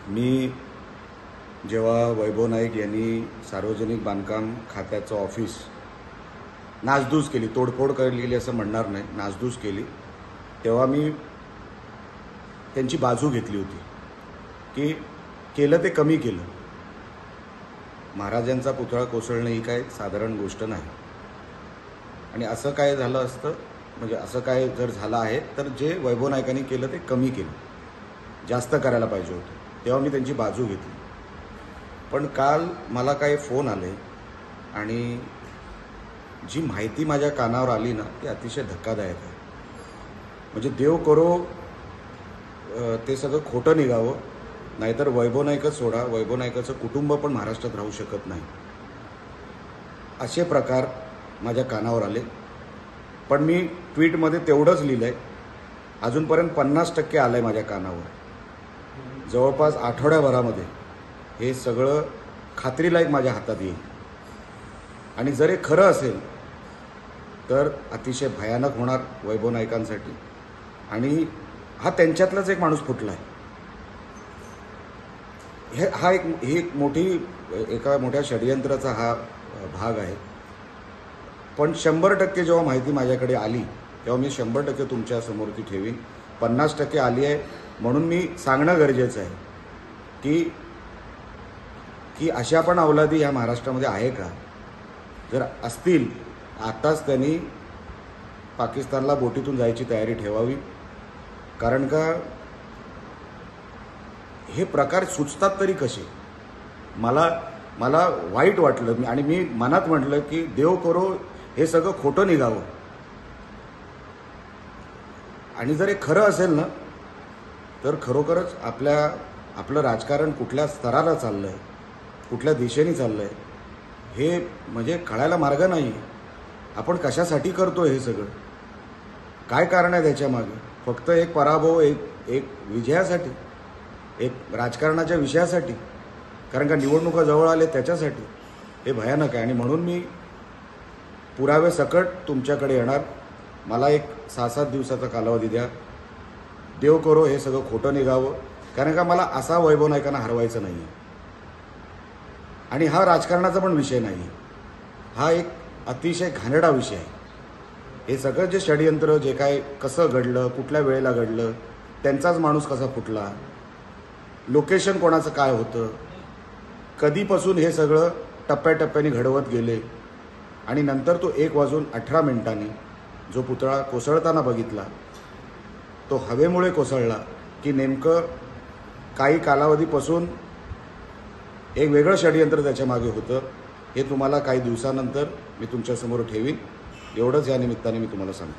मी जेव्हा वैभव नाईक यांनी सार्वजनिक बांधकाम खात्याचं ऑफिस नासधूस केली, तोडफोड केली असं म्हणणार नाही, नासधूस केली, तेव्हा मी त्यांची बाजू घेतली होती की केलं ते कमी केलं. महाराजांचा पुतळा कोसळणं ही काय साधारण गोष्ट नाही. आणि असं काय झालं असतं, म्हणजे असं काय जर झालं आहे तर जे वैभव नाईकांनी केलं ते कमी केलं, जास्त करायला पाहिजे होतं. तेव्हा मी त्यांची बाजू घेतली. पण काल मला काही फोन आले आणि जी माहिती माझ्या कानावर आली ना ती अतिशय धक्कादायक आहे. म्हणजे देव करो ते सगळं खोटं निघावं, नाहीतर वैभव नाईकच सोडा, वैभव नाईकाचं कुटुंब पण महाराष्ट्रात राहू शकत नाही, असे प्रकार माझ्या कानावर आले. पण मी ट्विटमध्ये तेवढंच लिहिलं आहे, अजूनपर्यंत 50% आलं आहे माझ्या कानावर. जवळपास आठवड्याभरामध्ये हे सगळं खात्रीलायक माझ्या हातात येईल. आणि जर हे खरं असेल तर अतिशय भयानक होणार वैभव नाईकांसाठी. आणि हा त्यांच्यातलाच एक माणूस फुटला आहे. हा एक एका मोठ्या षडयंत्राचा हा भाग आहे. पण 100% जेव्हा माहिती माझ्याकडे आली तेव्हा मी 100% तुमच्या समोर ती ठेवीन. 50% आली आहे म्हणून मी सांगणं गरजेचं आहे की अशा पण अवलादी ह्या महाराष्ट्रामध्ये आहे का? जर असतील आताच त्यांनी पाकिस्तानला बोटीतून जायची तयारी ठेवावी. कारण का हे प्रकार सुचतात तरी कसे? मला वाईट वाटलं आणि मी मनात म्हटलं की देव करो हे सगळं खोटं निघावं. आणि जर हे खरं असेल ना तर खरोखरच आपलं राजकारण कुठल्या स्तराला चाललं आहे, कुठल्या दिशेने चाललं आहे हे म्हणजे कळायला मार्ग नाही. आपण कशासाठी करतो हे सगळं? काय कारण आहे त्याच्यामागे? फक्त एक पराभव, एक विजयासाठी, एक राजकारणाच्या विषयासाठी? कारण का निवडणुका जवळ आले त्याच्यासाठी? हे भयानक आहे. आणि म्हणून मी पुरावे सकट तुमच्याकडे येणार. मला एक 6-7 दिवसाचा कालावधी द्या. देव करो हे सगळं खोटं निघावं. कारण का मला असा वैभव नाईकांना हरवायचं नाही आहे. आणि हा राजकारणाचा पण विषय नाही, हा एक अतिशय घाणेरडा विषय आहे. हे सगळं जे षडयंत्र, जे काय कसं घडलं, कुठल्या वेळेला घडलं, त्यांचाच माणूस कसा फुटला, लोकेशन कोणाचं काय होतं, कधीपासून हे सगळं टप्प्याटप्प्याने घडवत गेले. आणि नंतर तो 1:18 जो पुतळा कोसळताना बघितला तो हवेमुळे कोसळला की नेमकं काही कालावधीपासून एक वेगळं षडयंत्र त्याच्या मागे होतं, हे तुम्हाला काही दिवसानंतर मी तुमच्यासमोर ठेवीन. एवढंच या निमित्ताने मी तुम्हाला सांगतो.